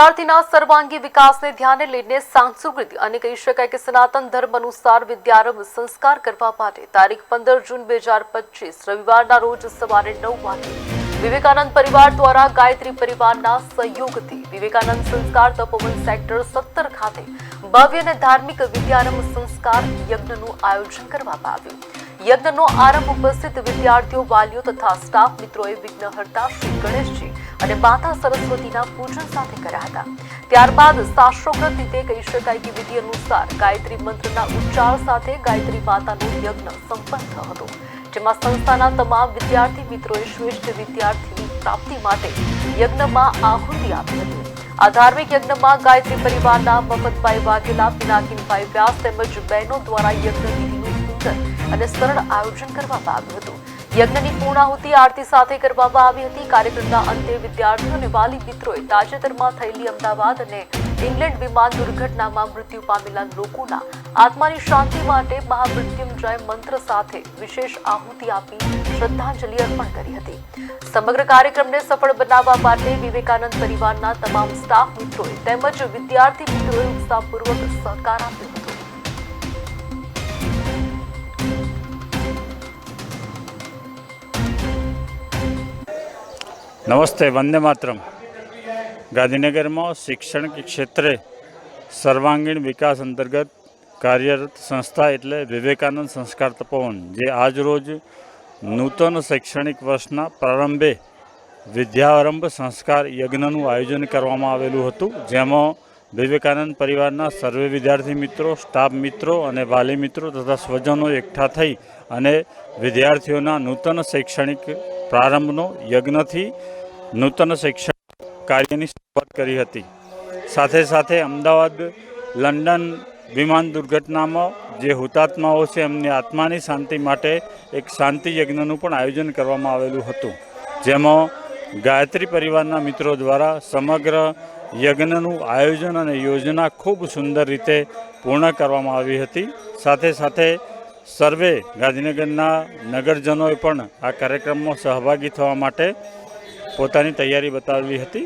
વિદ્યાર્થીના સર્વાંગી વિકાસને ધ્યાને લઈને સાંસ્કૃતિક અને કહી શકાય કે સનાતન ધર્મ અનુસાર વિદ્યારંભ સંસ્કાર કરવા માટે તારીખ 15 જૂન 2025 રવિવારના રોજ સવારે 9 વાગે વિવેકાનંદ પરિવાર દ્વારા ગાયત્રી પરિવારના સહયોગથી વિવેકાનંદ સંસ્કાર તપોવન સેક્ટર 17 ખાતે ભવ્ય અને ધાર્મિક વિદ્યારંભ સંસ્કાર યજ્ઞનું આયોજન કરવામાં આવ્યું। યજ્ઞનો આરંભ ઉપસ્થિત વિદ્યાર્થીઓ, વાલીઓ તથા સ્ટાફ મિત્રોએ વિઘ્નહર્તા શ્રી ગણેશજી અને માતા સરસ્વતીના પૂજન સાથે કર્યા હતા। ત્યારબાદ શાસ્ત્રોક્ત રીતે કહી શકાય કે વિધિ અનુસાર ગાયત્રી મંત્રના ઉચ્ચાર સાથે ગાયત્રી માતાનો યજ્ઞ સંપન્ન થયો હતો, જેમાં સંસ્થાના તમામ વિદ્યાર્થી મિત્રોએ શ્રેષ્ઠ વિદ્યાર્થીની પ્રાપ્તિ માટે યજ્ઞમાં આહુતિ આપી હતી। આ ધાર્મિક યજ્ઞમાં ગાયત્રી પરિવારના મફતભાઈ વાઘેલા, પિનાકીનભાઈ વ્યાસ તેમજ બહેનો દ્વારા યજ્ઞ વિધિનું સુંદર અને સરળ આયોજન કરવામાં આવ્યું હતું। યજ્ઞની પૂર્ણાહુતિ આરતી સાથે કરવામાં આવી હતી। કાર્યક્રમના અંતે વિદ્યાર્થીઓ અને વાલી મિત્રોએ તાજેતરમાં થયેલી અમદાવાદ અને ઇંગ્લેન્ડ વિમાન દુર્ઘટનામાં મૃત્યુ પામેલા લોકોના આત્માની શાંતિ માટે મહામૃત્યુંજય મંત્ર સાથે વિશેષ આહુતિ આપી શ્રદ્ધાંજલિ અર્પણ કરી હતી। સમગ્ર કાર્યક્રમને સફળ બનાવવા માટે વિવેકાનંદ પરિવારના તમામ સ્ટાફ મિત્રોએ તેમજ વિદ્યાર્થી મિત્રોએ ઉત્સાહપૂર્વક સહકાર આપ્યો હતો। नमस्ते, वंदे मातरम। गांधीनगर में शिक्षण के क्षेत्र सर्वांगीण विकास अंतर्गत कार्यरत संस्था एटले विवेकानंद संस्कार तपोवन जे आज रोज नूतन शैक्षणिक वर्षना प्रारंभे विद्यारंभ संस्कार यज्ञનું आयोजन કરવામાં આવેલું હતું, જેમાં વિવેકાનંદ પરિવારના સર્વે વિદ્યાર્થી મિત્રો, સ્ટાફ મિત્રો અને વાલી મિત્રો તથા સ્વજનો એકઠા થઈ અને વિદ્યાર્થીઓના નૂતન શૈક્ષણિક પ્રારંભનો યજ્ઞથી નૂતન શૈક્ષણિક કાર્યની શરૂઆત કરી હતી। સાથે સાથે અમદાવાદ લંડન વિમાન દુર્ઘટનામાં જે હુતાત્માઓ છે એમની આત્માની શાંતિ માટે એક શાંતિ યજ્ઞનું પણ આયોજન કરવામાં આવેલું હતું, જેમાં ગાયત્રી પરિવારના મિત્રો દ્વારા સમગ્ર યજ્ઞનું આયોજન અને યોજના ખૂબ સુંદર રીતે પૂર્ણ કરવામાં આવી હતી। સાથે સાથે સર્વે ગાંધીનગરના નગરજનોએ પણ આ કાર્યક્રમમાં સહભાગી થવા માટે પોતાની તૈયારી બતાવી હતી।